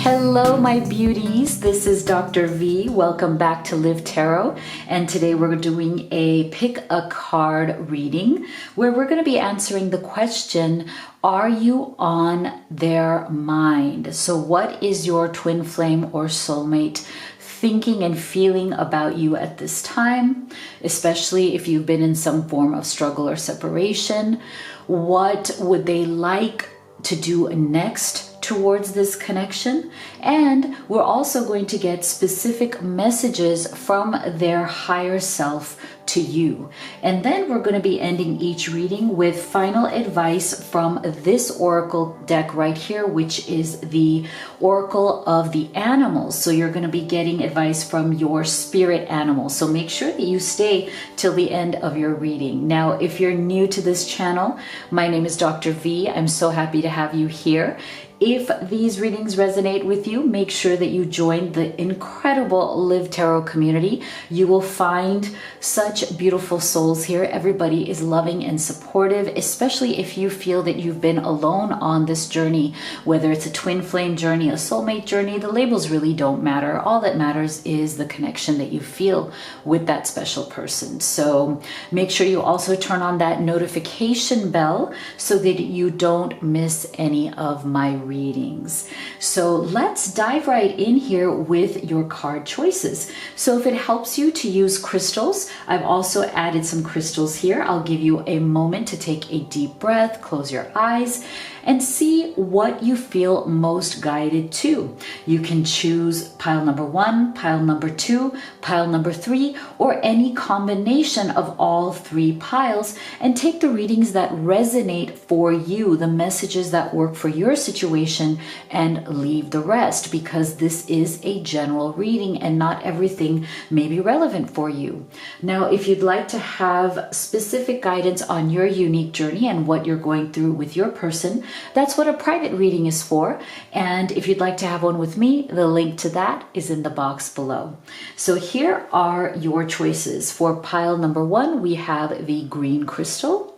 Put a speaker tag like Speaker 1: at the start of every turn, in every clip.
Speaker 1: Hello, my beauties. This is Dr. V. Welcome back to Live Tarot. And today we're doing a pick a card reading where we're going to be answering the question, are you on their mind? So what is your twin flame or soulmate thinking and feeling about you at this time, especially if you've been in some form of struggle or separation? What would they like to do next towards this connection? And we're also going to get specific messages from their higher self to you. And then we're going to be ending each reading with final advice from this oracle deck right here, which is the oracle of the animals. So you're going to be getting advice from your spirit animals. So make sure that you stay till the end of your reading. Now, if you're new to this channel, my name is Dr. V. I'm so happy to have you here. If these readings resonate with you, make sure that you join the incredible Live Tarot community. You will find such beautiful souls here. Everybody is loving and supportive, especially if you feel that you've been alone on this journey, whether it's a twin flame journey, a soulmate journey. The labels really don't matter. All that matters is the connection that you feel with that special person. So make sure you also turn on that notification bell so that you don't miss any of my readings. So let's dive right in here with your card choices. So if it helps you to use crystals, I've also added some crystals here. I'll give you a moment to take a deep breath, close your eyes, and see what you feel most guided to. You can choose pile number 1, pile number 2, pile number 3, or any combination of all 3 piles, and take the readings that resonate for you, the messages that work for your situation, and leave the rest, because this is a general reading and not everything may be relevant for you. Now, if you'd like to have specific guidance on your unique journey and what you're going through with your person, that's what a private reading is for. And if you'd like to have one with me, the link to that is in the box below. So here are your choices. For pile number 1, we have the green crystal.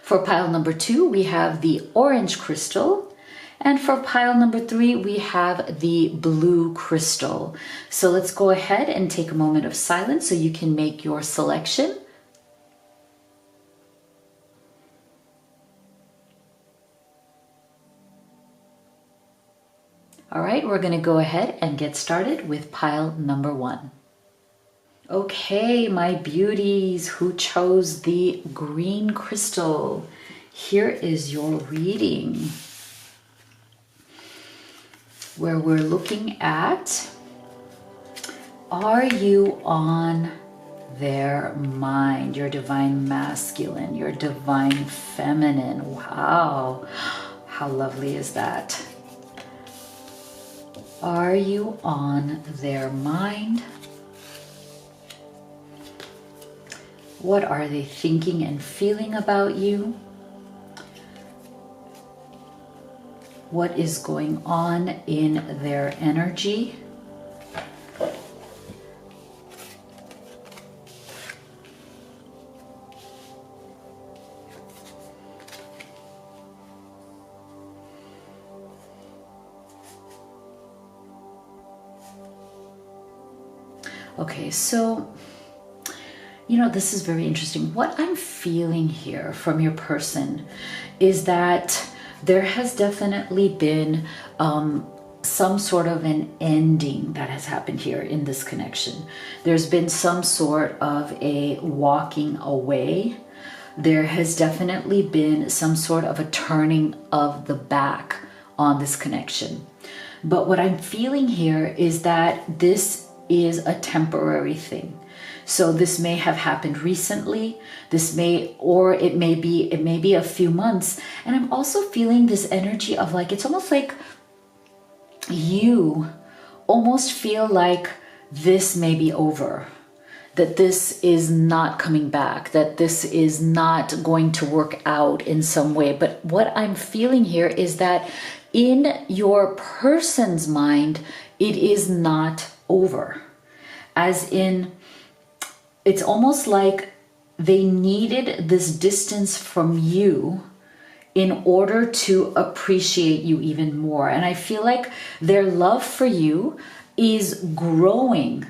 Speaker 1: For pile number 2, we have the orange crystal. And for pile number 3, we have the blue crystal. So let's go ahead and take a moment of silence so you can make your selection. All right, we're going to go ahead and get started with pile number 1. Okay, my beauties who chose the green crystal, here is your reading, where we're looking at, are you on their mind? Your divine masculine, your divine feminine. Wow, how lovely is that? Are you on their mind? What are they thinking and feeling about you? What is going on in their energy? Okay, so, this is very interesting. What I'm feeling here from your person is that there has definitely been some sort of an ending that has happened here in this connection. There's been some sort of a walking away. There has definitely been some sort of a turning of the back on this connection. But what I'm feeling here is that this is a temporary thing. So this may have happened recently, it may be a few months. And I'm also feeling this energy of like, it's almost like you almost feel like this may be over, that this is not coming back, that this is not going to work out in some way. But what I'm feeling here is that in your person's mind, it is not over. As in, it's almost like they needed this distance from you in order to appreciate you even more. And I feel like their love for you is growing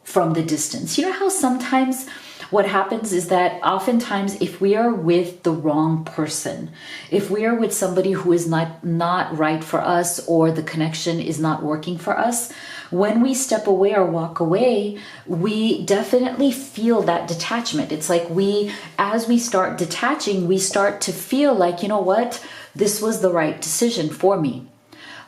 Speaker 1: from the distance. You know how sometimes what happens is that oftentimes if we are with the wrong person, if we are with somebody who is not right for us, or the connection is not working for us, when we step away or walk away, we definitely feel that detachment. It's like as we start detaching, we start to feel like, you know what, this was the right decision for me.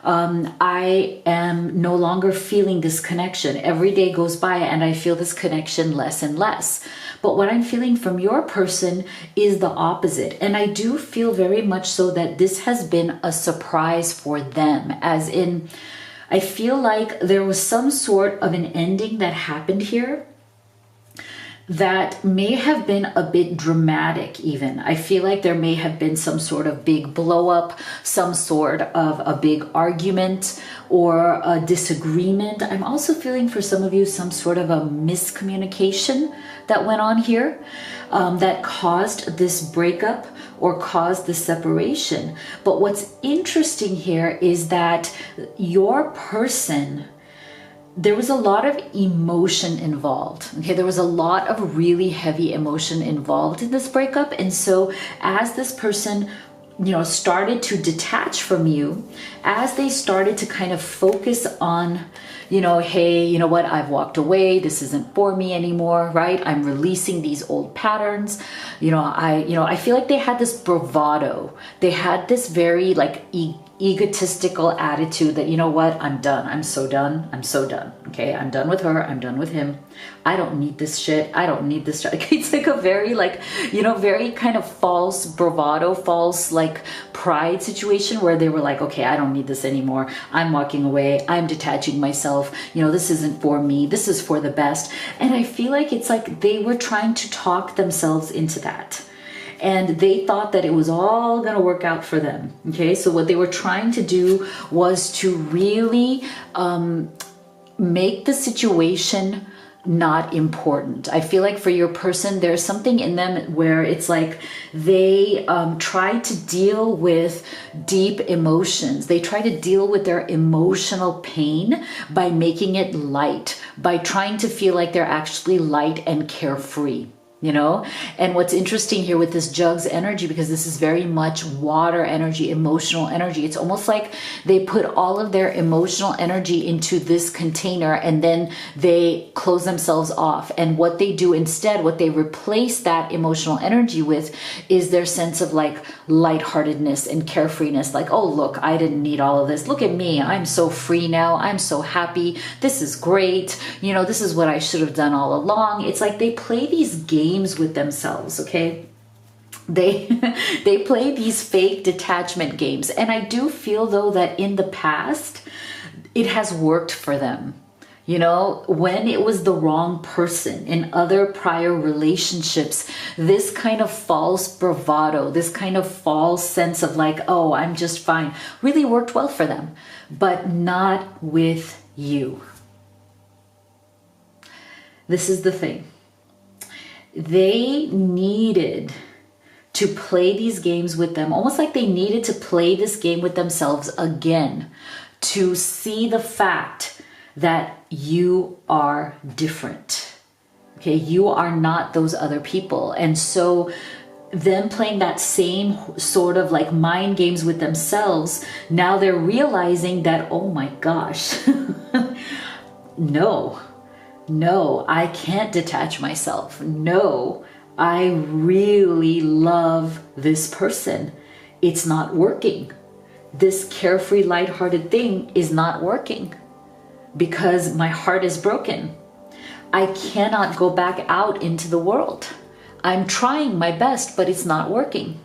Speaker 1: I am no longer feeling this connection. Every day goes by and I feel this connection less and less. But what I'm feeling from your person is the opposite. And I do feel very much so that this has been a surprise for them, as in, I feel like there was some sort of an ending that happened here that may have been a bit dramatic even. I feel like there may have been some sort of big blow up, some sort of a big argument or a disagreement. I'm also feeling for some of you some sort of a miscommunication that went on here that caused this breakup or caused the separation. But what's interesting here is that your person, there was a lot of emotion involved. Okay, there was a lot of really heavy emotion involved in this breakup. And so as this person, started to detach from you, as they started to kind of focus on, hey, you know what, I've walked away, this isn't for me anymore, right? I'm releasing these old patterns. I feel like they had this bravado. They had this very egotistical attitude that, you know what, I'm done. I'm so done. Okay, I'm done with her. I'm done with him. I don't need this shit. I don't need this. It's like a very very kind of false bravado, false pride situation where they were like, okay, I don't need this anymore. I'm walking away. I'm detaching myself. This isn't for me. This is for the best. And I feel like it's like they were trying to talk themselves into that. And they thought that it was all going to work out for them. Okay, so what they were trying to do was to really make the situation not important. I feel like for your person, there's something in them where it's like they try to deal with deep emotions. They try to deal with their emotional pain by making it light, by trying to feel like they're actually light and carefree. And what's interesting here with this Jugs energy, because this is very much water energy, emotional energy, it's almost like they put all of their emotional energy into this container and then they close themselves off. And what they do instead, what they replace that emotional energy with, is their sense of lightheartedness and carefreeness. Like, oh, look, I didn't need all of this. Look at me. I'm so free now. I'm so happy. This is great. This is what I should have done all along. It's like they play these games with themselves, okay? They play these fake detachment games. And I do feel though that in the past, it has worked for them. When it was the wrong person in other prior relationships, this kind of false bravado, this kind of false sense of oh, I'm just fine, really worked well for them, but not with you. This is the thing. They needed to play these games with them, almost like they needed to play this game with themselves again to see the fact that you are different. Okay, you are not those other people. And so them playing that same sort of mind games with themselves, now they're realizing that, oh my gosh, No, I can't detach myself. No, I really love this person. It's not working. This carefree, lighthearted thing is not working because my heart is broken. I cannot go back out into the world. I'm trying my best, but it's not working.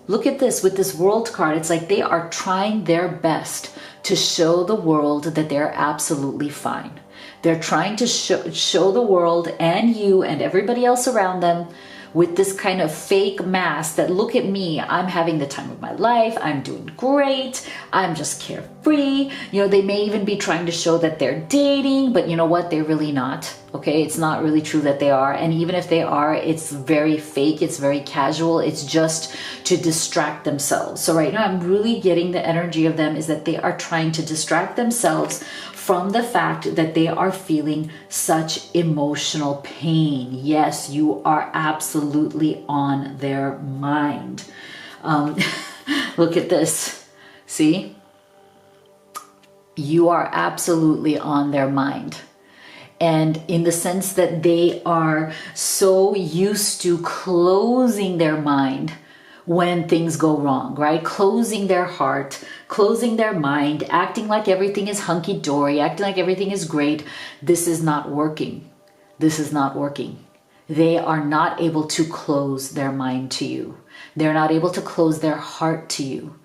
Speaker 1: Look at this with this World card. It's like they are trying their best to show the world that they're absolutely fine. They're trying to show the world and you and everybody else around them with this kind of fake mask that, look at me, I'm having the time of my life, I'm doing great, I'm just carefree. You know, they may even be trying to show that they're dating, but you know what? They're really not. Okay, it's not really true that they are. And even if they are, it's very fake, it's very casual, it's just to distract themselves. So right now I'm really getting the energy of them is that they are trying to distract themselves from the fact that they are feeling such emotional pain. Yes, you are absolutely on their mind. Look at this. See? You are absolutely on their mind. And in the sense that they are so used to closing their mind when things go wrong, right? Closing their heart, closing their mind, acting like everything is hunky-dory, acting like everything is great. This is not working. This is not working. They are not able to close their mind to you. They're not able to close their heart to you.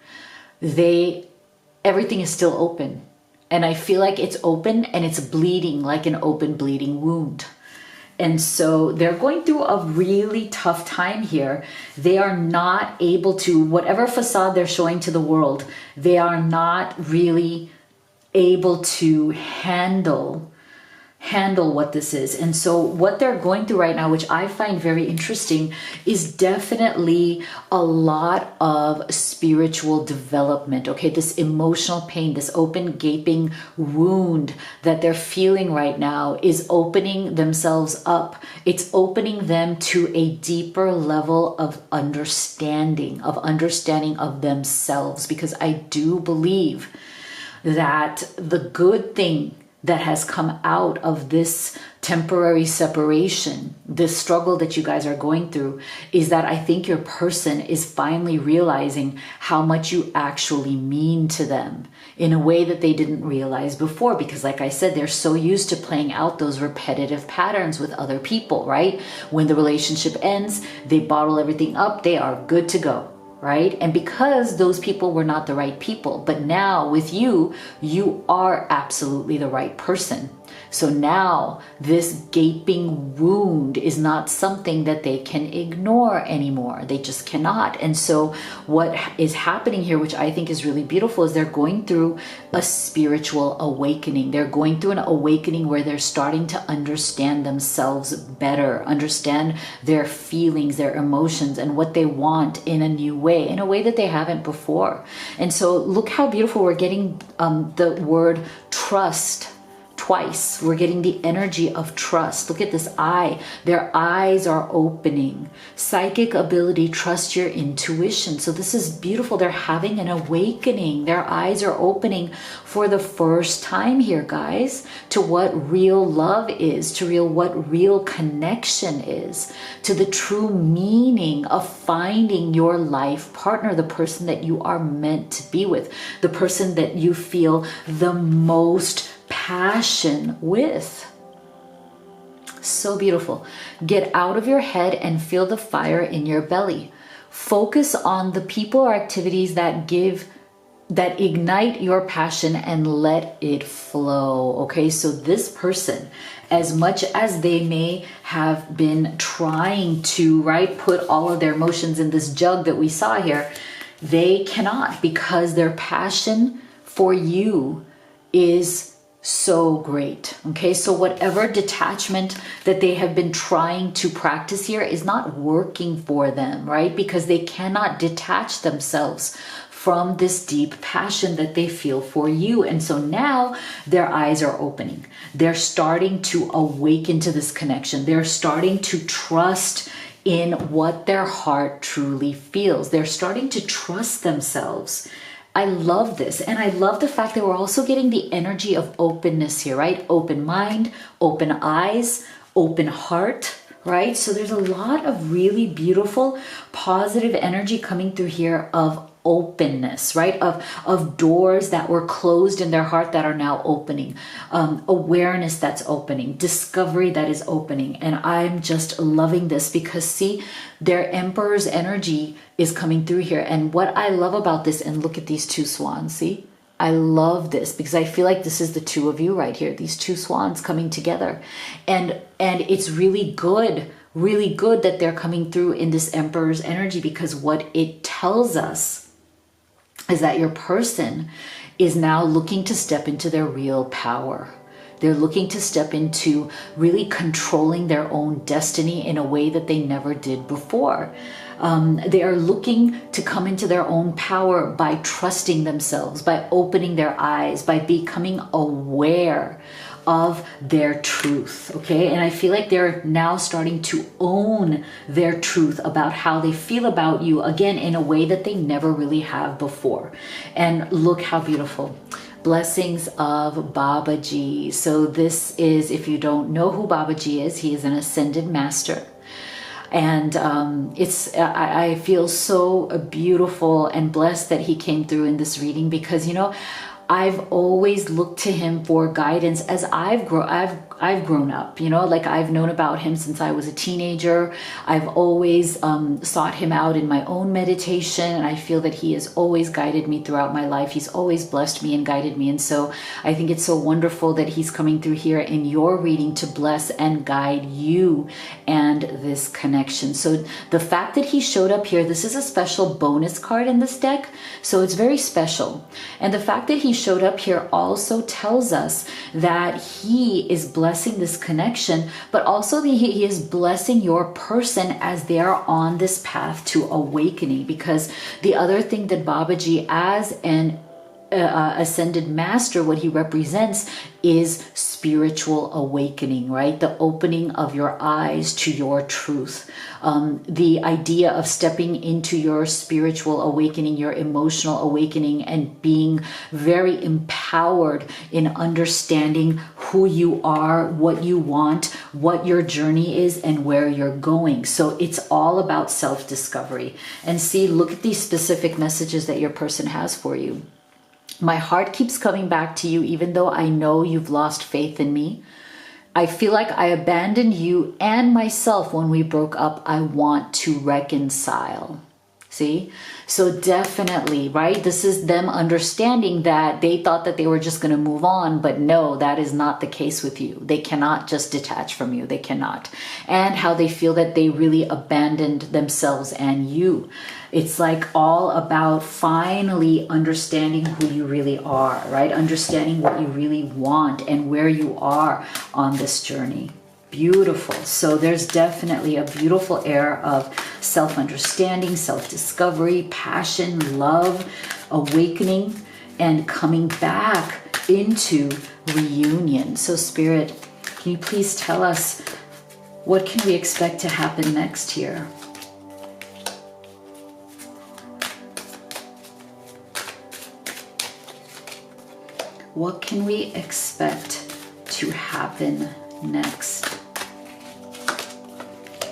Speaker 1: Everything is still open. And I feel like it's open and it's bleeding like an open bleeding wound. And so they're going through a really tough time here. They are not able to, whatever facade they're showing to the world, they are not really able to handle what this is. And so what they're going through right now, which I find very interesting, is definitely a lot of spiritual development. Okay, this emotional pain, this open gaping wound that they're feeling right now is opening themselves up. It's opening them to a deeper level of understanding of themselves, because I do believe that the good thing that has come out of this temporary separation, this struggle that you guys are going through, is that I think your person is finally realizing how much you actually mean to them in a way that they didn't realize before. Because like I said, they're so used to playing out those repetitive patterns with other people, right? When the relationship ends, they bottle everything up, they are good to go. Right? And because those people were not the right people, but now with you, you are absolutely the right person. So now this gaping wound is not something that they can ignore anymore. They just cannot. And so what is happening here, which I think is really beautiful, is they're going through a spiritual awakening. They're going through an awakening where they're starting to understand themselves better, understand their feelings, their emotions, and what they want in a new way, in a way that they haven't before. And so look how beautiful we're getting the word trust twice. We're getting the energy of trust. Look at this eye. Their eyes are opening. Psychic ability, trust your intuition. So this is beautiful. They're having an awakening. Their eyes are opening for the first time here, guys, to what real love is, to what real connection is, to the true meaning of finding your life partner, the person that you are meant to be with, the person that you feel the most passion with. So beautiful. Get out of your head and feel the fire in your belly. Focus on the people or activities that ignite your passion and let it flow. Okay, so this person, as much as they may have been trying to, right, put all of their emotions in this jug that we saw here, they cannot, because their passion for you is so great. Okay, so whatever detachment that they have been trying to practice here is not working for them, right? Because they cannot detach themselves from this deep passion that they feel for you. And so now their eyes are opening. They're starting to awaken to this connection. They're starting to trust in what their heart truly feels. They're starting to trust themselves. I love this. And I love the fact that we're also getting the energy of openness here, right? Open mind, open eyes, open heart, right? So there's a lot of really beautiful, positive energy coming through here of openness, right? Of doors that were closed in their heart that are now opening, awareness that's opening, discovery that is opening. And I'm just loving this because see, their emperor's energy is coming through here. And what I love about this, and look at these two swans, see? I love this because I feel like this is the two of you right here, these two swans coming together. And it's really good really good that they're coming through in this Emperor's energy, because what it tells us is that your person is now looking to step into their real power. They're looking to step into really controlling their own destiny in a way that they never did before. They are looking to come into their own power by trusting themselves, by opening their eyes, by becoming aware of their truth. Okay. And I feel like they're now starting to own their truth about how they feel about you, again, in a way that they never really have before. And look how beautiful. Blessings of Babaji. So this is, if you don't know who Babaji is, he is an ascended master. And I feel so beautiful and blessed that he came through in this reading, because, you know, I've always looked to him for guidance as I've grown up, you know, like I've known about him since I was a teenager. I've always sought him out in my own meditation, and I feel that he has always guided me throughout my life. He's always blessed me and guided me. And so I think it's so wonderful that he's coming through here in your reading to bless and guide you and this connection. So the fact that he showed up here, this is a special bonus card in this deck, so it's very special. And the fact that he showed up here also tells us that he is blessing this connection, but also that he is blessing your person as they are on this path to awakening. Because the other thing that Babaji, as an ascended master, what he represents is spiritual awakening, right? The opening of your eyes to your truth. The idea of stepping into your spiritual awakening, your emotional awakening, and being very empowered in understanding who you are, what you want, what your journey is, and where you're going. So it's all about self-discovery. And see, look at these specific messages that your person has for you. My heart keeps coming back to you, even though I know you've lost faith in me. I feel like I abandoned you and myself when we broke up. I want to reconcile. See? So definitely, right? This is them understanding that they thought that they were just going to move on, but no, that is not the case with you. They cannot just detach from you. They cannot. And how they feel that they really abandoned themselves and you. It's like all about finally understanding who you really are, right? Understanding what you really want and where you are on this journey. Beautiful. So there's definitely a beautiful air of self-understanding, self-discovery, passion, love, awakening, and coming back into reunion. So Spirit, can you please tell us, what can we expect to happen next here? What can we expect to happen next?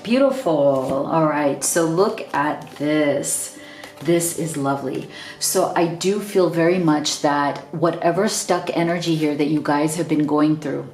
Speaker 1: Beautiful. All right, so look at this. This is lovely. So I do feel very much that whatever stuck energy here that you guys have been going through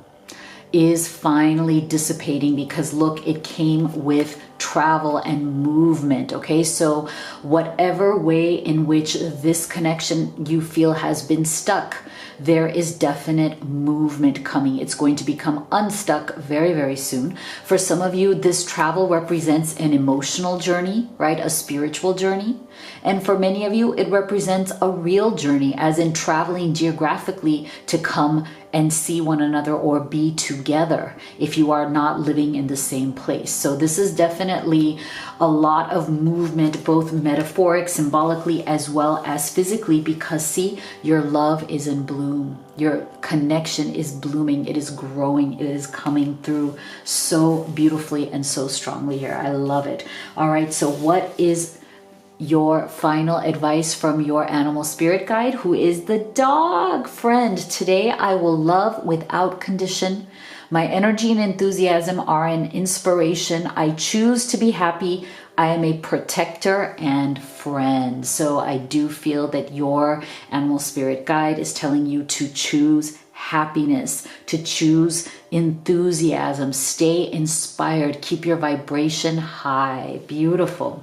Speaker 1: is finally dissipating, because look, it came with travel and movement. Okay, so whatever way in which this connection you feel has been stuck, there is definite movement coming. It's going to become unstuck very, very soon. For some of you, this travel represents an emotional journey, right? A spiritual journey. And for many of you, it represents a real journey, as in traveling geographically to come and see one another or be together if you are not living in the same place. So this is definitely a lot of movement, both metaphoric, symbolically, as well as physically, because see, your love is in bloom. Your connection is blooming. It is growing. It is coming through so beautifully and so strongly here. I love it. All right. So what is your final advice from your animal spirit guide, who is the dog friend? Today, I will love without condition. My energy and enthusiasm are an inspiration. I choose to be happy. I am a protector and friend. So I do feel that your animal spirit guide is telling you to choose happiness, to choose enthusiasm, stay inspired, keep your vibration high. Beautiful.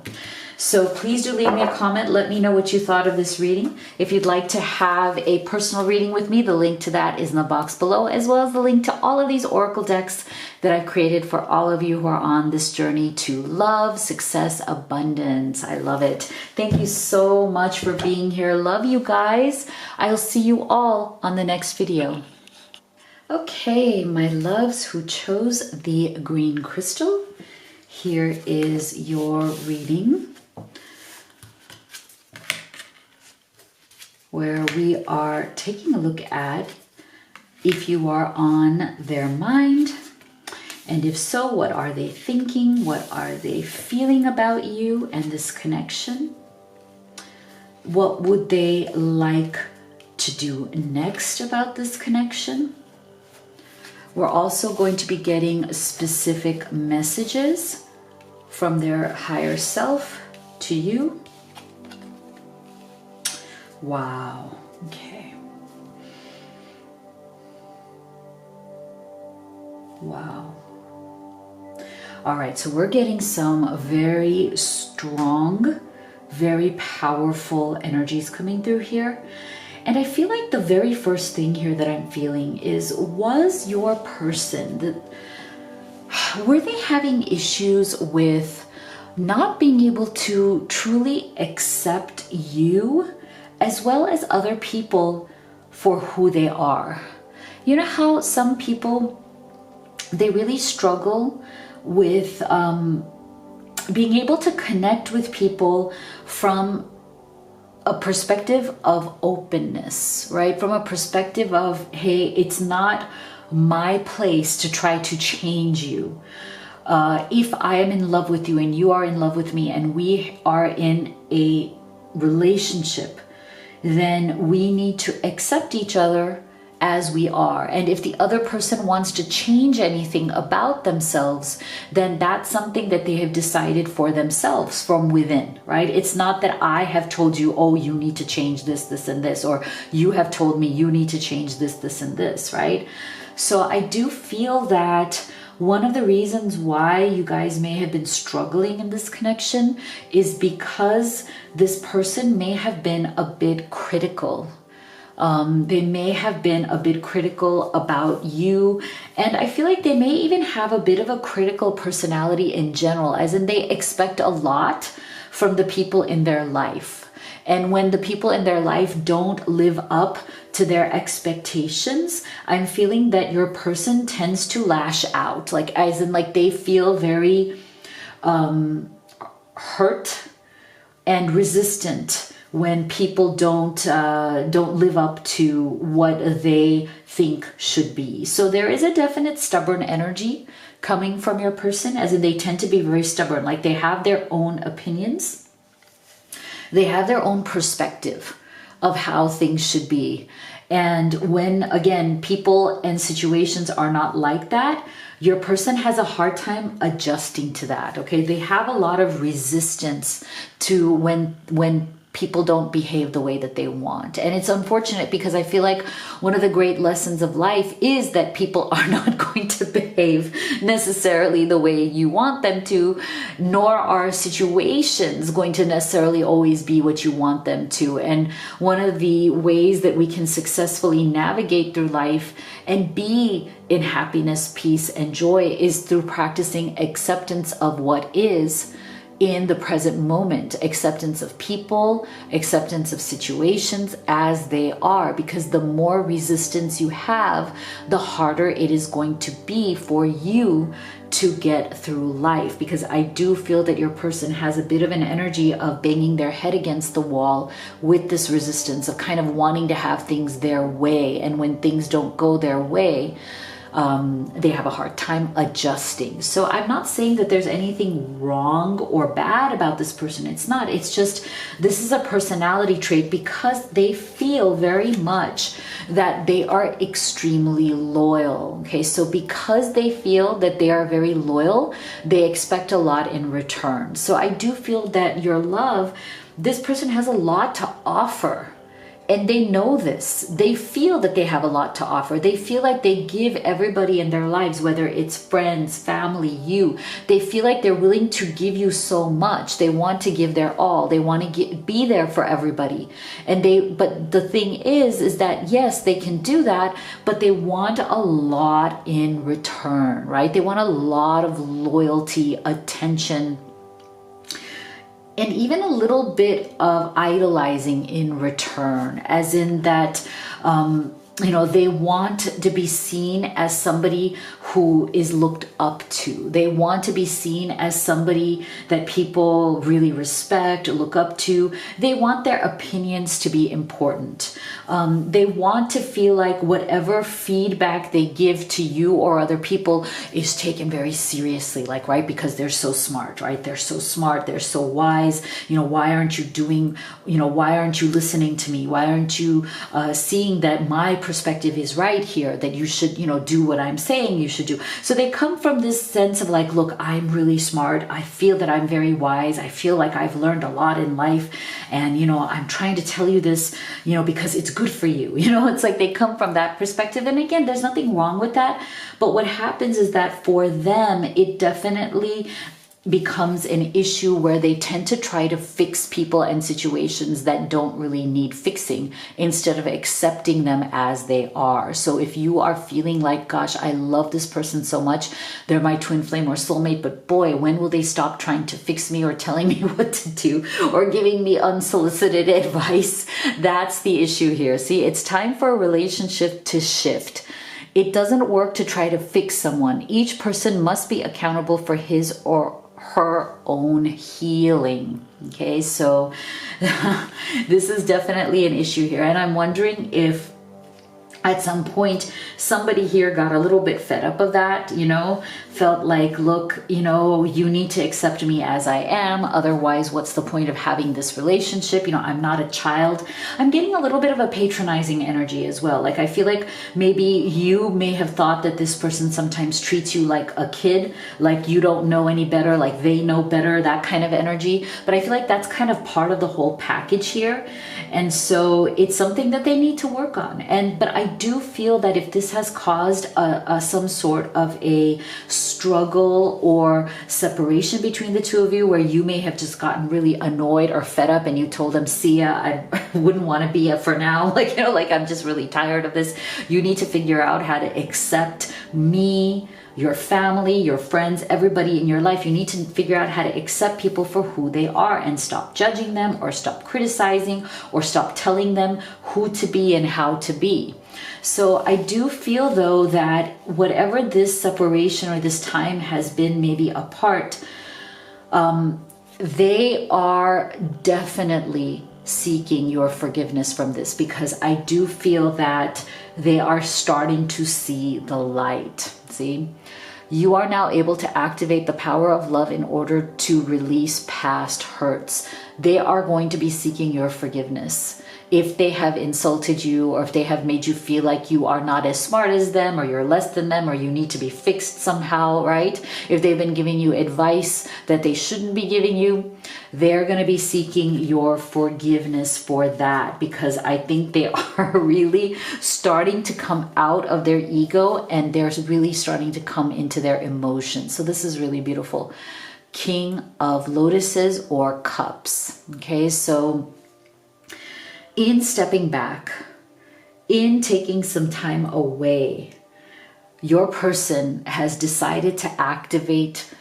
Speaker 1: So please do leave me a comment. Let me know what you thought of this reading. If you'd like to have a personal reading with me, the link to that is in the box below, as well as the link to all of these oracle decks that I've created for all of you who are on this journey to love, success, abundance. I love it. Thank you so much for being here. Love you guys. I'll see you all on the next video. Okay, my loves who chose the green crystal, here is your reading, where we are taking a look at if you are on their mind, and if so, what are they thinking? What are they feeling about you and this connection? What would they like to do next about this connection? We're also going to be getting specific messages from their higher self to you. Wow. Okay. Wow. All right, so we're getting some very strong, very powerful energies coming through here. And I feel like the very first thing here that I'm feeling is, was your person, were they having issues with not being able to truly accept you as well as other people for who they are? You know how some people, they really struggle with being able to connect with people from a perspective of openness, right? From a perspective of, hey, it's not my place to try to change you. If I am in love with you and you are in love with me and we are in a relationship, then we need to accept each other as we are. And if the other person wants to change anything about themselves, then that's something that they have decided for themselves from within, right? It's not that I have told you, oh, you need to change this, this, and this, or you have told me you need to change this, this, and this, right? So I do feel that one of the reasons why you guys may have been struggling in this connection is because this person may have been a bit critical. They may have been a bit critical about you, and I feel like they may even have a bit of a critical personality in general, as in they expect a lot from the people in their life. And when the people in their life don't live up to their expectations, I'm feeling that your person tends to lash out, like as in like they feel very hurt and resistant when people don't live up to what they think should be. So there is a definite stubborn energy coming from your person, as in they tend to be very stubborn, like they have their own opinions. They have their own perspective of how things should be. And when, again, people and situations are not like that, your person has a hard time adjusting to that, okay? They have a lot of resistance to when people don't behave the way that they want. And it's unfortunate because I feel like one of the great lessons of life is that people are not going to behave necessarily the way you want them to, nor are situations going to necessarily always be what you want them to. And one of the ways that we can successfully navigate through life and be in happiness, peace, and joy is through practicing acceptance of what is in the present moment, acceptance of people, acceptance of situations as they are, because the more resistance you have, the harder it is going to be for you to get through life. Because I do feel that your person has a bit of an energy of banging their head against the wall with this resistance of kind of wanting to have things their way. And when things don't go their way, they have a hard time adjusting. So I'm not saying that there's anything wrong or bad about this person. It's not. It's just this is a personality trait because they feel very much that they are extremely loyal. Okay, so because they feel that they are very loyal, they expect a lot in return. So I do feel that your love, this person has a lot to offer. And they know this. They feel that they have a lot to offer. They feel like they give everybody in their lives, whether it's friends, family, you, they feel like they're willing to give you so much. They want to give their all. They want to be there for everybody. But the thing is that yes, they can do that, but they want a lot in return, right? They want a lot of loyalty, attention, and even a little bit of idolizing in return, as in that, they want to be seen as somebody who is looked up to. They want to be seen as somebody that people really respect, look up to. They want their opinions to be important. They want to feel like whatever feedback they give to you or other people is taken very seriously, like, right? Because they're so smart, right? They're so smart. They're so wise. Why aren't you doing, why aren't you listening to me? Why aren't you seeing that my perspective is right here, that you should, do what I'm saying you should do. So they come from this sense of like, look, I'm really smart. I feel that I'm very wise. I feel like I've learned a lot in life. And, I'm trying to tell you this, because it's good for you. It's like they come from that perspective. And again, there's nothing wrong with that. But what happens is that for them, it definitely becomes an issue where they tend to try to fix people and situations that don't really need fixing instead of accepting them as they are. So if you are feeling like, gosh, I love this person so much, they're my twin flame or soulmate, but boy, when will they stop trying to fix me or telling me what to do or giving me unsolicited advice? That's the issue here. See, it's time for a relationship to shift. It doesn't work to try to fix someone. Each person must be accountable for his or her own healing. Okay, so this is definitely an issue here. And I'm wondering if at some point somebody here got a little bit fed up of that, felt like, look, you need to accept me as I am. Otherwise, what's the point of having this relationship? I'm not a child. I'm getting a little bit of a patronizing energy as well. Like, I feel like maybe you may have thought that this person sometimes treats you like a kid, like you don't know any better, like they know better, that kind of energy. But I feel like that's kind of part of the whole package here. And so it's something that they need to work on. But I do feel that if this has caused some sort of a struggle or separation between the two of you, where you may have just gotten really annoyed or fed up and you told them, see ya, I wouldn't want to be ya for now. Like, I'm just really tired of this. You need to figure out how to accept me, your family, your friends, everybody in your life. You need to figure out how to accept people for who they are and stop judging them or stop criticizing or stop telling them who to be and how to be. So I do feel though that whatever this separation or this time has been maybe apart, they are definitely seeking your forgiveness from this, because I do feel that they are starting to see the light. See, you are now able to activate the power of love in order to release past hurts. They are going to be seeking your forgiveness. If they have insulted you, or if they have made you feel like you are not as smart as them, or you're less than them, or you need to be fixed somehow, right? If they've been giving you advice that they shouldn't be giving you, they're going to be seeking your forgiveness for that, because I think they are really starting to come out of their ego and they're really starting to come into their emotions. So this is really beautiful. King of Lotuses or Cups. Okay, so in stepping back, in taking some time away, your person has decided to activate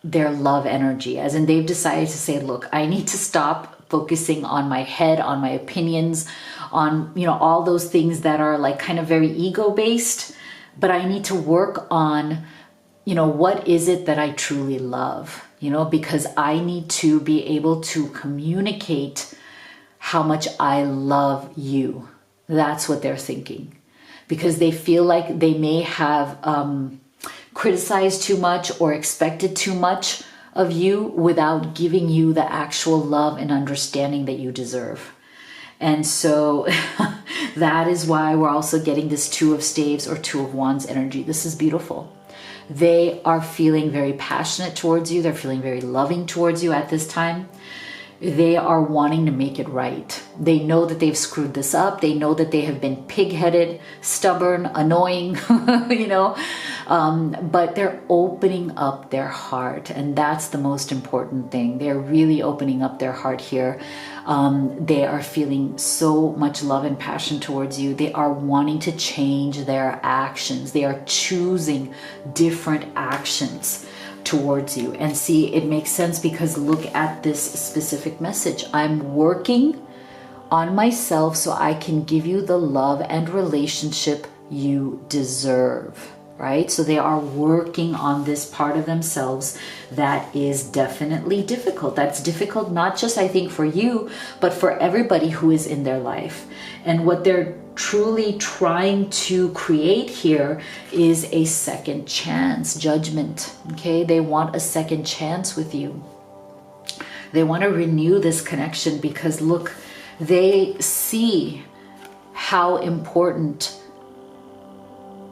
Speaker 1: their love energy, as in they've decided to say, look, I need to stop focusing on my head, on my opinions, on, all those things that are like kind of very ego based, but I need to work on, what is it that I truly love, because I need to be able to communicate how much I love you. That's what they're thinking, because they feel like they may have criticized too much or expected too much of you without giving you the actual love and understanding that you deserve. And so that is why we're also getting this Two of Staves or Two of Wands energy. This is beautiful. They are feeling very passionate towards you. They're feeling very loving towards you at this time. they are wanting to make it right. They know that they've screwed this up. They know that they have been pig-headed, stubborn, annoying, but they're opening up their heart. And that's the most important thing. They're really opening up their heart here. They are feeling so much love and passion towards you. They are wanting to change their actions. They are choosing different actions towards you. And see, it makes sense because look at this specific message. I'm working on myself so I can give you the love and relationship you deserve, right? So they are working on this part of themselves that is definitely difficult. That's difficult, not just I think for you, but for everybody who is in their life. And what they're truly trying to create here is a second chance, judgment, okay? They want a second chance with you. They want to renew this connection because look, they see how important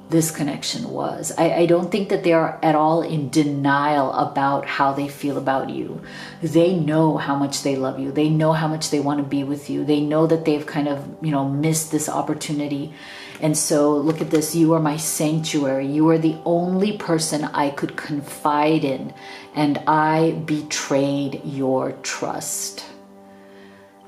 Speaker 1: this connection was. I don't think that they are at all in denial about how they feel about you. They know how much they love you. They know how much they want to be with you. They know that they've kind of, missed this opportunity. And so look at this. You are my sanctuary. You are the only person I could confide in, and I betrayed your trust.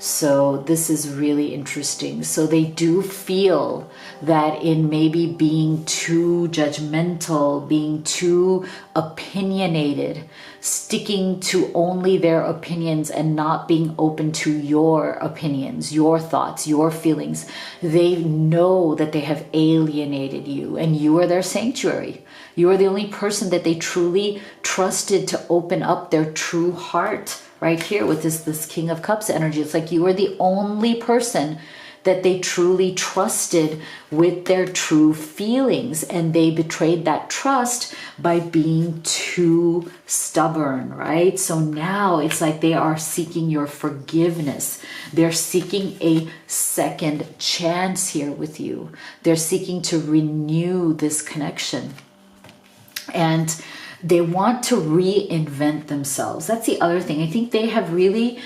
Speaker 1: So this is really interesting. So they do feel that in maybe being too judgmental, being too opinionated, sticking to only their opinions and not being open to your opinions, your thoughts, your feelings, they know that they have alienated you and you are their sanctuary. You are the only person that they truly trusted to open up their true heart. Right here with this King of Cups energy, it's like you are the only person that they truly trusted with their true feelings, and they betrayed that trust by being too stubborn, right? So now it's like they are seeking your forgiveness. They're seeking a second chance here with you. They're seeking to renew this connection. And they want to reinvent themselves. That's the other thing. I think they have really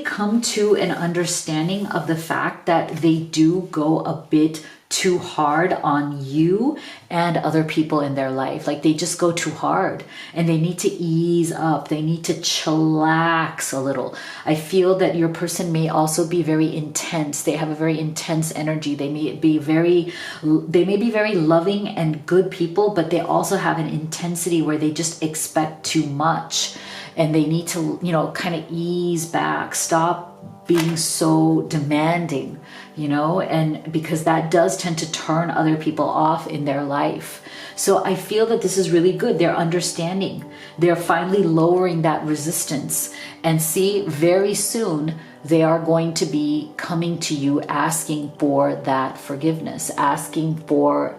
Speaker 1: come to an understanding of the fact that they do go a bit too hard on you and other people in their life. Like they just go too hard and they need to ease up. They need to chillax a little. I feel that your person may also be very intense. They have a very intense energy. They may be very loving and good people, but they also have an intensity where they just expect too much. And they need to, kind of ease back, stop being so demanding, and because that does tend to turn other people off in their life. So I feel that this is really good. They're understanding. They're finally lowering that resistance. And see, very soon, they are going to be coming to you asking for that forgiveness, asking for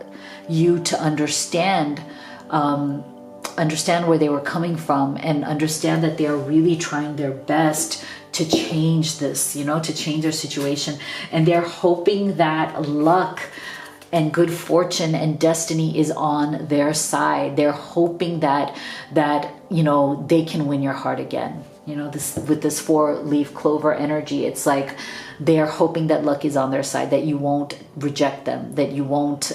Speaker 1: you to understand where they were coming from and understand that they are really trying their best to change this, to change their situation. And they're hoping that luck and good fortune and destiny is on their side. They're hoping that they can win your heart again. This with this 4-leaf clover energy, it's like they're hoping that luck is on their side, that you won't reject them, that you won't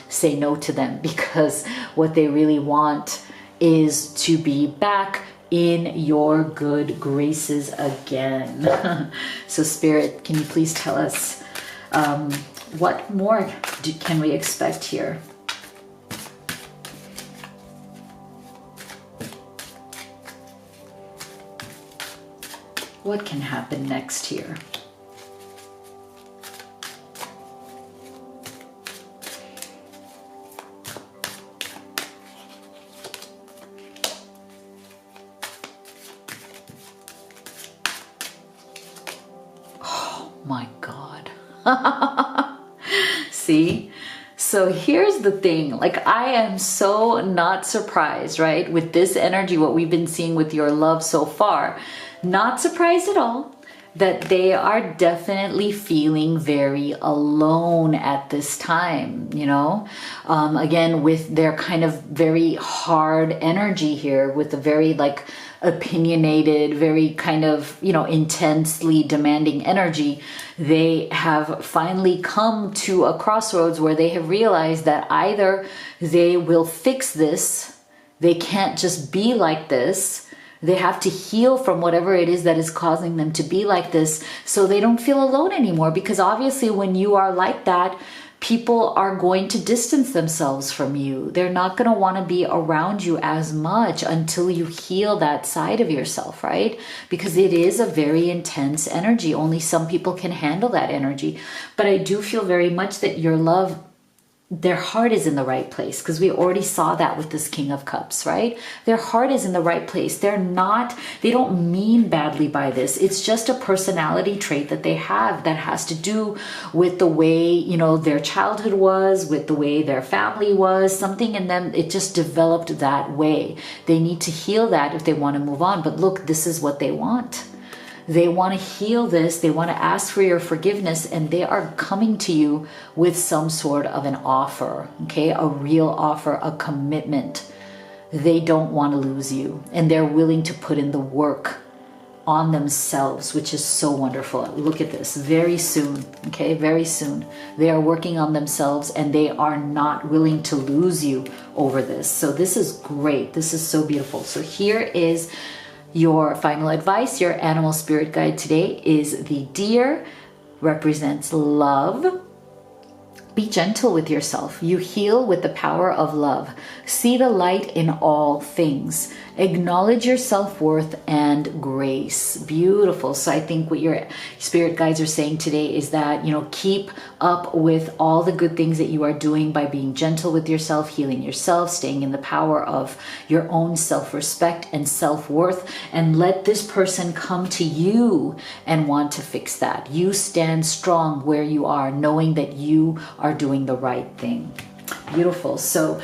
Speaker 1: say no to them, because what they really want is to be back in your good graces again. So Spirit, can you please tell us what more can we expect here? What can happen next here? Oh my God. See? So here's the thing, like I am so not surprised, right? With this energy, what we've been seeing with your love so far, not surprised at all. that they are definitely feeling very alone at this time, you know, again, with their kind of very hard energy here, with the very like opinionated, very kind of, you know, intensely demanding energy. They have finally come to a crossroads where they have realized that either they will fix this, they can't just be like this, they have to heal from whatever it is that is causing them to be like this, so they don't feel alone anymore. Because obviously when you are like that, people are going to distance themselves from you. They're not going to want to be around you as much until you heal that side of yourself, right? Because it is a very intense energy. Only some people can handle that energy. But I do feel very much that your love, their heart is in the right place, because we already saw that with this King of Cups, right? Their heart is in the right place. They don't mean badly by this. It's just a personality trait that they have that has to do with the way, you know, their childhood was, with the way their family was, something in them, it just developed that way. They need to heal that if they want to move on. But look, this is what they want. They want to heal this. They want to ask for your forgiveness, and they are coming to you with some sort of an offer, okay? A real offer, a commitment. They don't want to lose you, and they're willing to put in the work on themselves, which is so wonderful. Look at this. Very soon, okay? Very soon. They are working on themselves, and they are not willing to lose you over this. So this is great. This is so beautiful. So here is your final advice. Your animal spirit guide today is the deer, represents love. Be gentle with yourself. You heal with the power of love. See the light in all things. Acknowledge your self-worth and grace. Beautiful. So I think what your spirit guides are saying today is that, you know, keep up with all the good things that you are doing by being gentle with yourself, healing yourself, staying in the power of your own self-respect and self-worth, and let this person come to you and want to fix that. You stand strong where you are, knowing that you are doing the right thing. Beautiful. So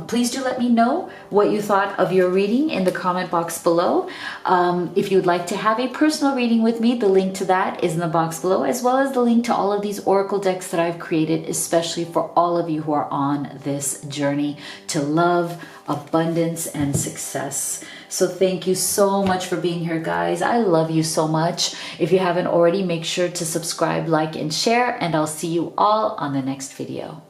Speaker 1: please do let me know what you thought of your reading in the comment box below. If you'd like to have a personal reading with me, the link to that is in the box below, as well as the link to all of these oracle decks that I've created, especially for all of you who are on this journey to love, abundance, and success. So thank you so much for being here, guys. I love you so much. If you haven't already, make sure to subscribe, like, and share, and I'll see you all on the next video.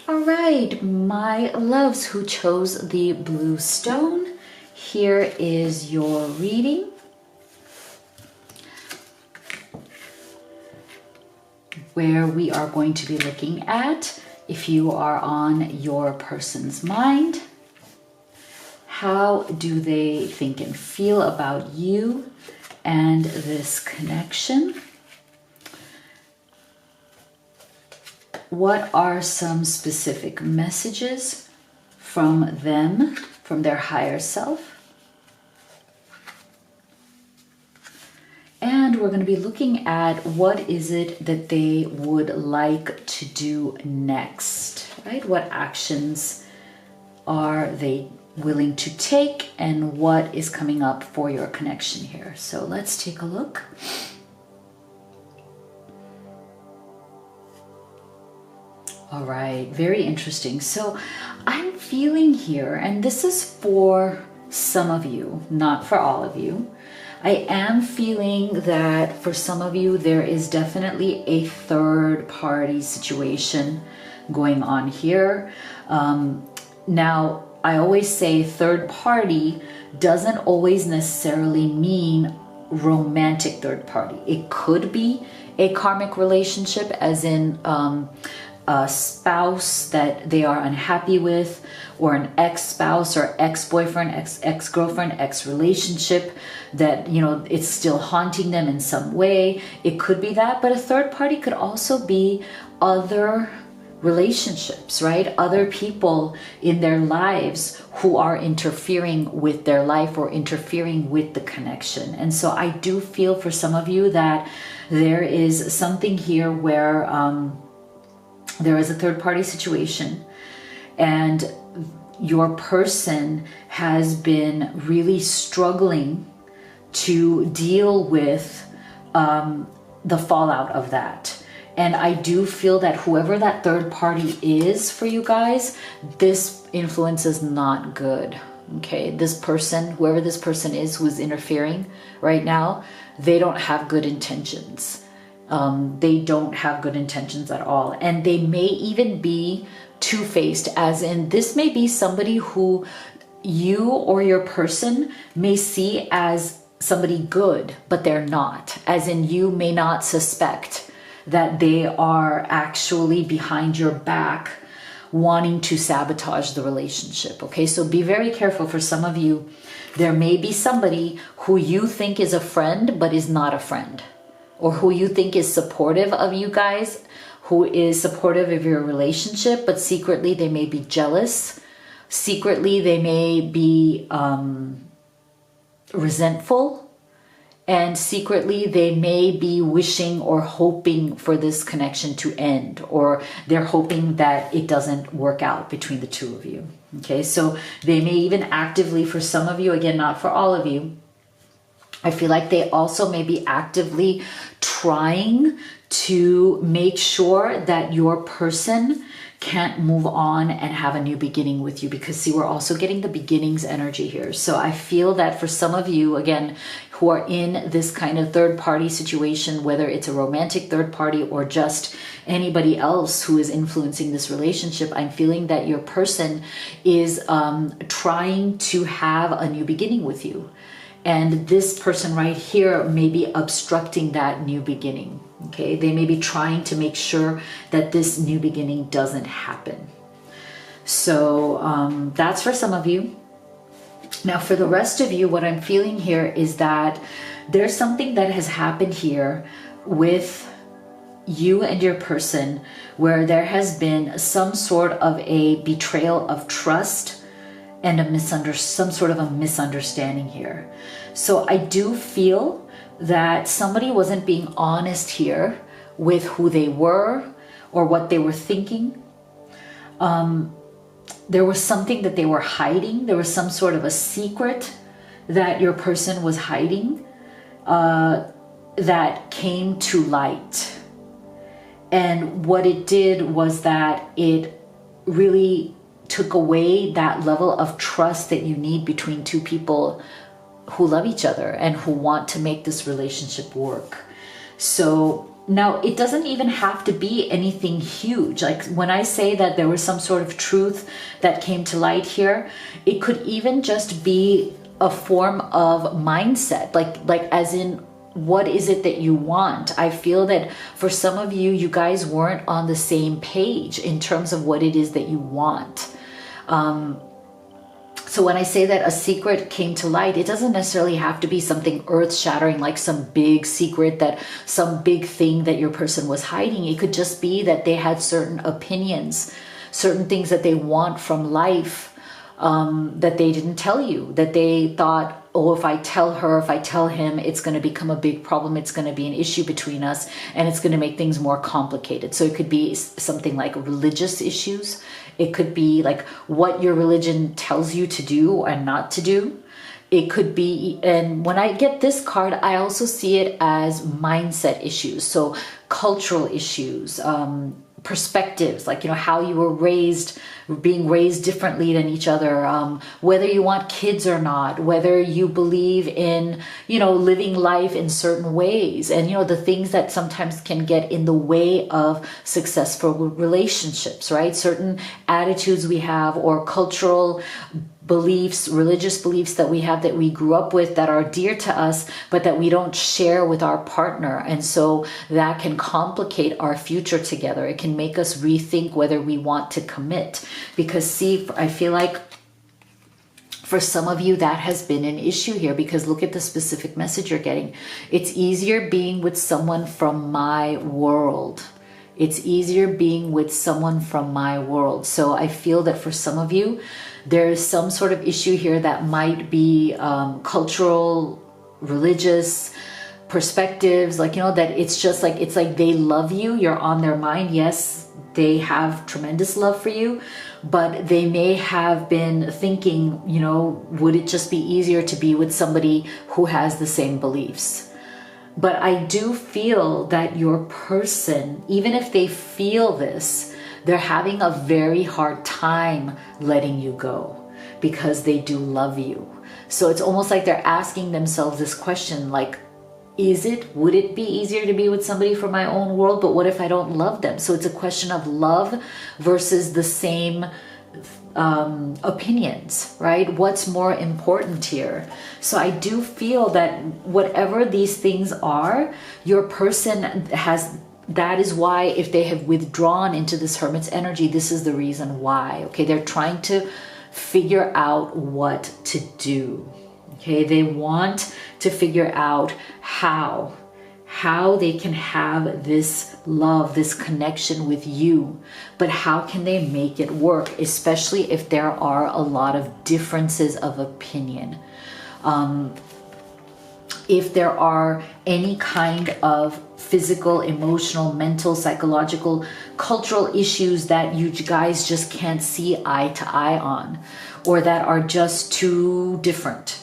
Speaker 1: All right, my loves who chose the blue stone, here is your reading. Where we are going to be looking at, if you are on your person's mind, how do they think and feel about you and this connection? What are some specific messages from them, from their higher self? And we're going to be looking at what is it that they would like to do next, right? What actions are they willing to take, and what is coming up for your connection here? So let's take a look. All right, very interesting. So I'm feeling here, and this is for some of you, not for all of you. I am feeling that for some of you, there is definitely a third party situation going on here. Now, I always say third party doesn't always necessarily mean romantic third party. It could be a karmic relationship, as in a spouse that they are unhappy with, or an ex-spouse or ex-boyfriend, ex-girlfriend, ex-relationship that, you know, it's still haunting them in some way. It could be that, but a third party could also be other relationships, right? Other people in their lives who are interfering with their life or interfering with the connection. And so I do feel for some of you that there is something here where there is a third party situation, and your person has been really struggling to deal with the fallout of that. And I do feel that whoever that third party is for you guys, this influence is not good. Okay, this person, whoever this person is who is interfering right now, they don't have good intentions. They don't have good intentions at all. And they may even be two-faced, as in this may be somebody who you or your person may see as somebody good, but they're not. As in, you may not suspect that they are actually behind your back wanting to sabotage the relationship. Okay, so be very careful. For some of you, there may be somebody who you think is a friend but is not a friend, or who you think is supportive of you guys, who is supportive of your relationship, but secretly they may be jealous. Secretly they may be resentful. And secretly, they may be wishing or hoping for this connection to end, or they're hoping that it doesn't work out between the two of you. Okay, so they may even actively, for some of you, again, not for all of you, I feel like they also may be actively trying to make sure that your person can't move on and have a new beginning with you, because see, we're also getting the beginnings energy here. So I feel that for some of you, again, who are in this kind of third party situation, whether it's a romantic third party or just anybody else who is influencing this relationship, I'm feeling that your person is trying to have a new beginning with you. And this person right here may be obstructing that new beginning. Okay, they may be trying to make sure that this new beginning doesn't happen. So that's for some of you. Now, for the rest of you, what I'm feeling here is that there's something that has happened here with you and your person where there has been some sort of a betrayal of trust and some sort of a misunderstanding here. So I do feel that somebody wasn't being honest here with who they were or what they were thinking. There was something that they were hiding. There was some sort of a secret that your person was hiding that came to light. And what it did was that it really took away that level of trust that you need between two people who love each other and who want to make this relationship work. So now it doesn't even have to be anything huge. Like when I say that there was some sort of truth that came to light here, it could even just be a form of mindset, like as in, what is it that you want? I feel that for some of you, you guys weren't on the same page in terms of what it is that you want. So when I say that a secret came to light, it doesn't necessarily have to be something earth-shattering, like some big secret, that some big thing that your person was hiding. It could just be that they had certain opinions, certain things that they want from life, that they didn't tell you, that they thought, oh, if I tell her, if I tell him, it's going to become a big problem. It's going to be an issue between us, and it's going to make things more complicated. So it could be something like religious issues. It could be like what your religion tells you to do and not to do. It could be, and when I get this card, I also see it as mindset issues. So cultural issues, perspectives, like, how you were raised, being raised differently than each other, whether you want kids or not, whether you believe in, living life in certain ways, and, the things that sometimes can get in the way of successful relationships, right? Certain attitudes we have, or cultural beliefs, religious beliefs that we have, that we grew up with, that are dear to us, but that we don't share with our partner. And so that can complicate our future together. It can make us rethink whether we want to commit. Because see, I feel like for some of you, that has been an issue here, because look at the specific message you're getting. It's easier being with someone from my world. It's easier being with someone from my world. So I feel that for some of you, there is some sort of issue here that might be cultural, religious perspectives, that it's just like, it's like they love you, you're on their mind, yes, They have tremendous love for you, but they may have been thinking, you know, would it just be easier to be with somebody who has the same beliefs? But I do feel that your person, even if they feel this, they're having a very hard time letting you go because they do love you. So it's almost like they're asking themselves this question, like, would it be easier to be with somebody from my own world? But what if I don't love them? So it's a question of love versus the same opinions, right? What's more important here? So I do feel that whatever these things are, your person has, that is why if they have withdrawn into this Hermit's energy, this is the reason why. Okay, they're trying to figure out what to do. Okay, they want to figure out how they can have this love, this connection with you, but how can they make it work, especially if there are a lot of differences of opinion. If there are any kind of physical, emotional, mental, psychological, cultural issues that you guys just can't see eye to eye on, or that are just too different,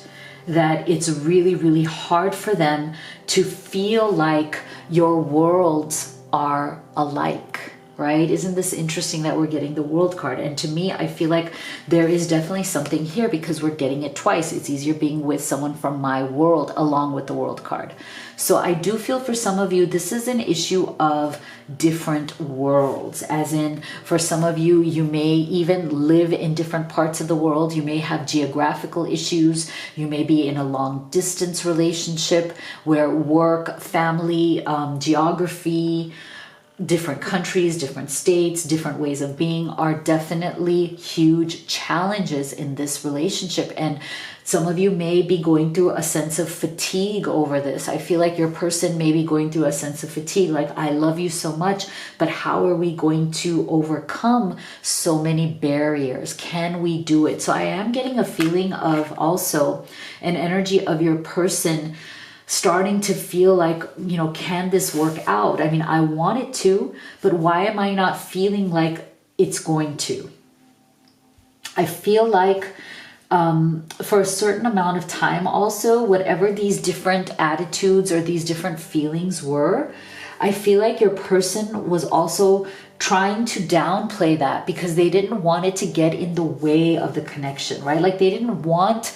Speaker 1: that it's really, really hard for them to feel like your worlds are alike, right? Isn't this interesting that we're getting the World card? And to me, I feel like there is definitely something here because we're getting it twice. It's easier being with someone from my world along with the World card. So I do feel for some of you, this is an issue of different worlds, as in for some of you, you may even live in different parts of the world. You may have geographical issues. You may be in a long distance relationship where work, family, geography, different countries, different states, different ways of being are definitely huge challenges in this relationship. And some of you may be going through a sense of fatigue over this. I feel like your person may be going through a sense of fatigue, like, I love you so much, but how are we going to overcome so many barriers? Can we do it? So I am getting a feeling of also an energy of your person starting to feel like, you know, can this work out? I mean, I want it to, but why am I not feeling like it's going to? I feel like for a certain amount of time also, whatever these different attitudes or these different feelings were, I feel like your person was also trying to downplay that because they didn't want it to get in the way of the connection, right? Like they didn't want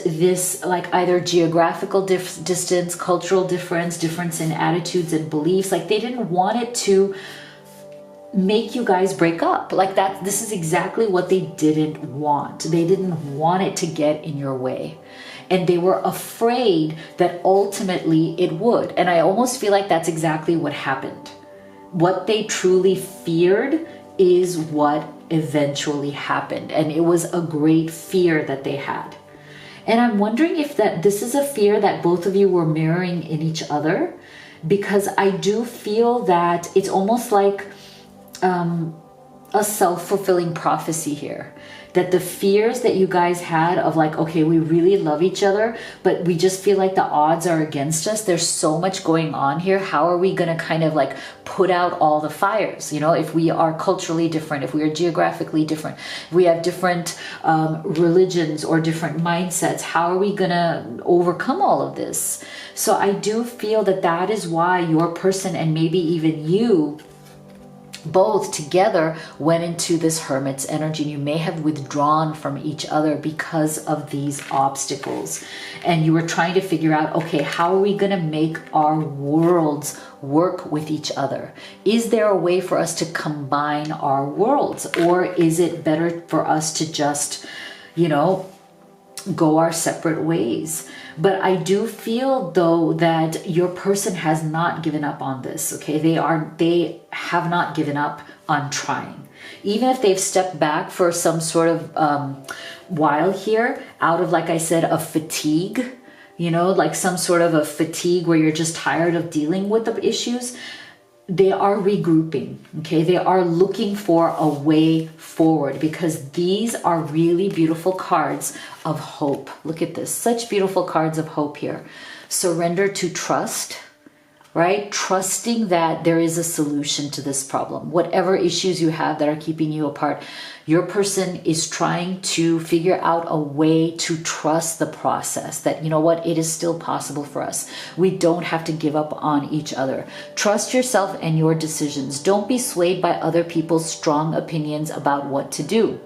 Speaker 1: this, like, either geographical distance, cultural difference in attitudes and beliefs. Like they didn't want it to make you guys break up like that. This is exactly what they didn't want. They didn't want it to get in your way. And they were afraid that ultimately it would. And I almost feel like that's exactly what happened. What they truly feared is what eventually happened. And it was a great fear that they had. And I'm wondering if this is a fear that both of you were mirroring in each other, because I do feel that it's almost like a self-fulfilling prophecy here, that the fears that you guys had of like, okay, we really love each other, but we just feel like the odds are against us. There's so much going on here. How are we going to kind of like put out all the fires? You know, if we are culturally different, if we are geographically different, if we have different religions or different mindsets, how are we going to overcome all of this? So I do feel that that is why your person and maybe even you both together went into this Hermit's energy. You may have withdrawn from each other because of these obstacles. And you were trying to figure out, okay, how are we going to make our worlds work with each other? Is there a way for us to combine our worlds? Or is it better for us to just, you know, go our separate ways? But I do feel though that your person has not given up on this, okay? They have not given up on trying. Even if they've stepped back for some sort of while here out of, like I said, a fatigue, you know, like some sort of a fatigue where you're just tired of dealing with the issues, they are regrouping, okay? They are looking for a way forward because these are really beautiful cards of hope. Look at this, such beautiful cards of hope here. Surrender to trust, right? Trusting that there is a solution to this problem. Whatever issues you have that are keeping you apart, your person is trying to figure out a way to trust the process, that, you know what, it is still possible for us. We don't have to give up on each other. Trust yourself and your decisions. Don't be swayed by other people's strong opinions about what to do.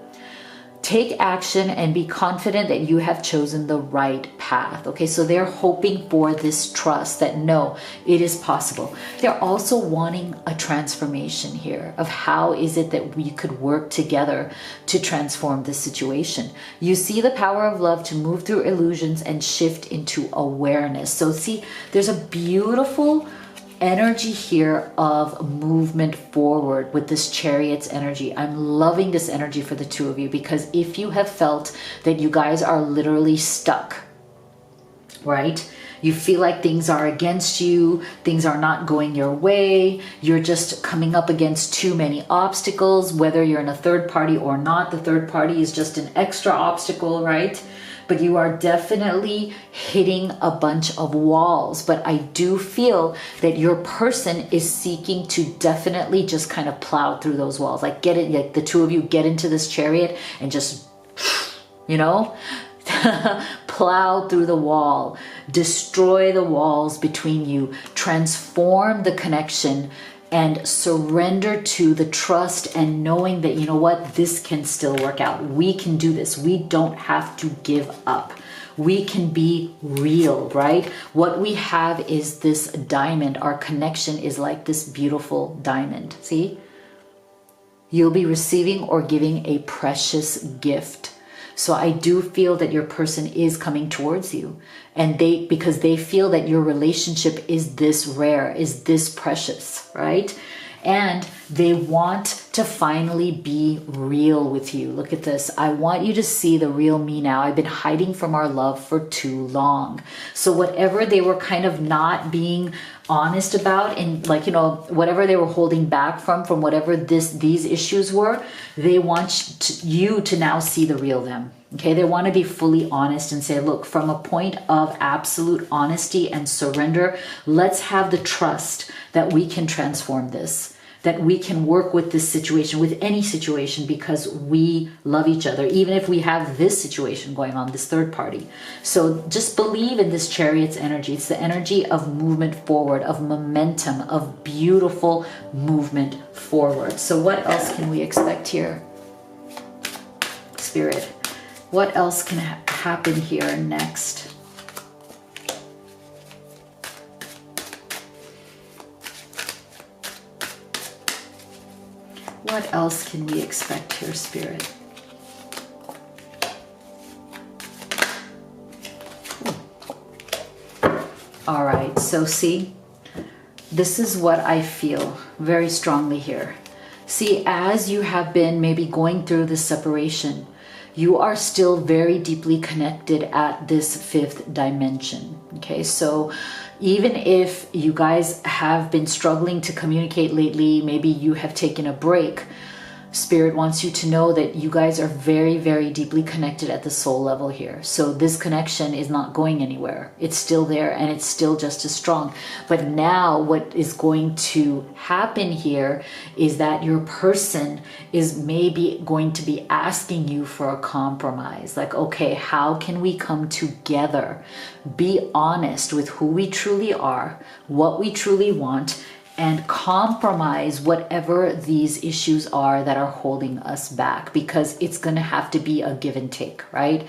Speaker 1: Take action and be confident that you have chosen the right path. Okay, so they're hoping for this trust that no, it is possible. They're also wanting a transformation here of how is it that we could work together to transform this situation. You see the power of love to move through illusions and shift into awareness. So see, there's a beautiful energy here of movement forward with this Chariot's energy. I'm loving this energy for the two of you, because if you have felt that you guys are literally stuck, right? You feel like things are against you, things are not going your way, you're just coming up against too many obstacles, whether you're in a third party or not. The third party is just an extra obstacle, right? But you are definitely hitting a bunch of walls. But I do feel that your person is seeking to definitely just kind of plow through those walls. Like get it, like the two of you get into this Chariot and just, you know, plow through the wall, destroy the walls between you, transform the connection, and surrender to the trust and knowing that, you know what, this can still work out. We can do this. We don't have to give up. We can be real, right? What we have is this diamond. Our connection is like this beautiful diamond. See? You'll be receiving or giving a precious gift. So I do feel that your person is coming towards you, and because they feel that your relationship is this rare, is this precious, right? And they want to finally be real with you. Look at this. I want you to see the real me now. I've been hiding from our love for too long. So whatever they were kind of not being honest about, and like, you know, whatever they were holding back from whatever these issues were, they want you to now see the real them. Okay, they want to be fully honest and say, look, from a point of absolute honesty and surrender, let's have the trust that we can transform this, that we can work with this situation, with any situation, because we love each other, even if we have this situation going on, this third party. So just believe in this Chariot's energy. It's the energy of movement forward, of momentum, of beautiful movement forward. So what else can we expect here? Spirit, what else can happen here next? What else can we expect here, Spirit? All right, so see, this is what I feel very strongly here. See, as you have been maybe going through this separation, you are still very deeply connected at this fifth dimension. Okay, so even if you guys have been struggling to communicate lately, maybe you have taken a break, Spirit wants you to know that you guys are very, very deeply connected at the soul level here. So this connection is not going anywhere. It's still there and it's still just as strong. But now what is going to happen here is that your person is maybe going to be asking you for a compromise. Like, okay, how can we come together? Be honest with who we truly are, what we truly want, and compromise whatever these issues are that are holding us back, because it's going to have to be a give and take, right?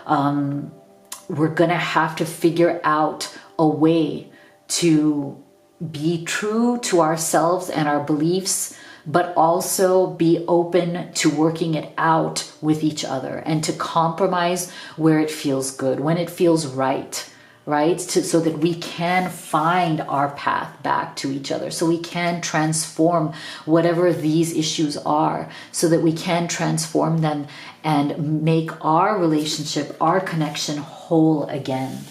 Speaker 1: We're going to have to figure out a way to be true to ourselves and our beliefs, but also be open to working it out with each other and to compromise where it feels good, when it feels right. Right? So that we can find our path back to each other. So we can transform whatever these issues are, so that we can transform them and make our relationship, our connection whole again.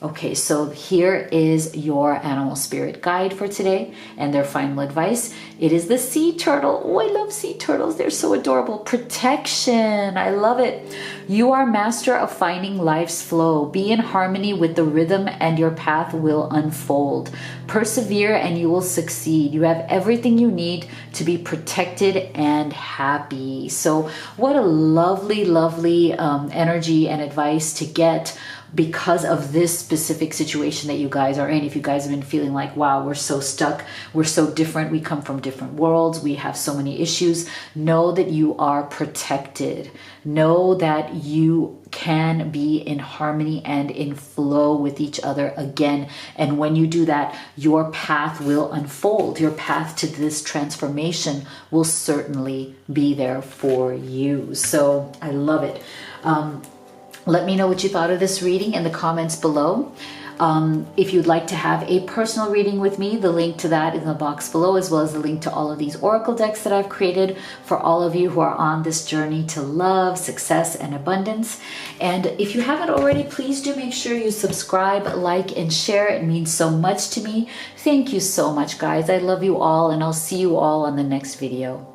Speaker 1: Okay, so here is your animal spirit guide for today and their final advice. It is the sea turtle. Oh, I love sea turtles. They're so adorable. Protection. I love it. You are master of finding life's flow. Be in harmony with the rhythm and your path will unfold. Persevere and you will succeed. You have everything you need to be protected and happy. So what a lovely, lovely energy and advice to get because of this specific situation that you guys are in. If you guys have been feeling like, wow, we're so stuck, we're so different, we come from different worlds, we have so many issues, know that you are protected. Know that you can be in harmony and in flow with each other again. And when you do that, your path will unfold. Your path to this transformation will certainly be there for you. So I love it. Let me know what you thought of this reading in the comments below. If you'd like to have a personal reading with me, the link to that is in the box below, as well as the link to all of these oracle decks that I've created for all of you who are on this journey to love, success, and abundance. And if you haven't already, please do make sure you subscribe, like, and share. It means so much to me. Thank you so much, guys. I love you all, and I'll see you all on the next video.